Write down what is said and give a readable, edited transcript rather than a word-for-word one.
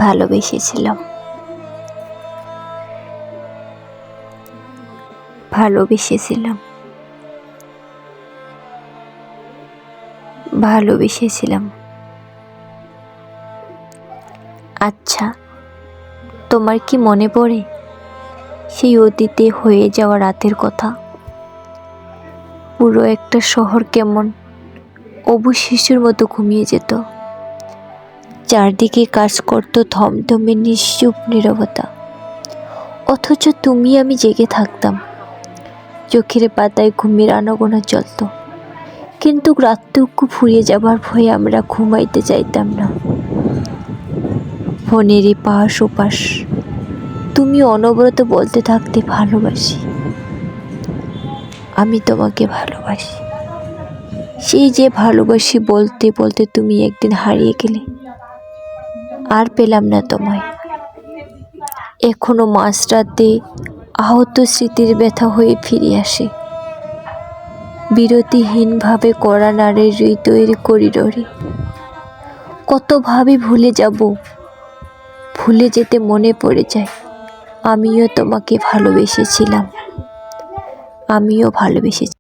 ভালোবেসেছিলাম ভালোবেসেছিলাম ভালোবেসেছিলাম আচ্ছা, তোমার কি মনে পড়ে সেই অতীতে হয়ে যাওয়া রাতের কথা? পুরো একটা শহর কেমন অবুঝ শিশুর মতো ঘুমিয়ে যেত। চারদিকে কাজ করত থমথমে নিশ্চুপ নীরবতা, অথচ তুমি আমি জেগে থাকতাম। চোখের পাতায় ঘুমের আনাগোনা চলত, কিন্তু রাতটুকু ফুরিয়ে যাবার ভয়ে আমরা ঘুমাইতে চাইতাম না। ফোনের এপাশ ওপাশ তুমি অনবরত বলতে থাকতে, ভালোবাসি, আমি তোমাকে ভালোবাসি। সেই যে ভালোবাসি বলতে বলতে তুমি একদিন হারিয়ে গেলে, আর পেলাম না তোমায়। এখনো মাঝরাতে আহত স্মৃতির ব্যথা হয়ে ফিরে আসে, বিরতিহীনভাবে কড়া নাড়ে হৃদয়ের করিডোরে। কতভাবে ভুলে যাব, ভুলে যেতে মনে পড়ে যায় আমিও তোমাকে ভালোবেসেছিলাম, আমিও ভালোবেসেছি।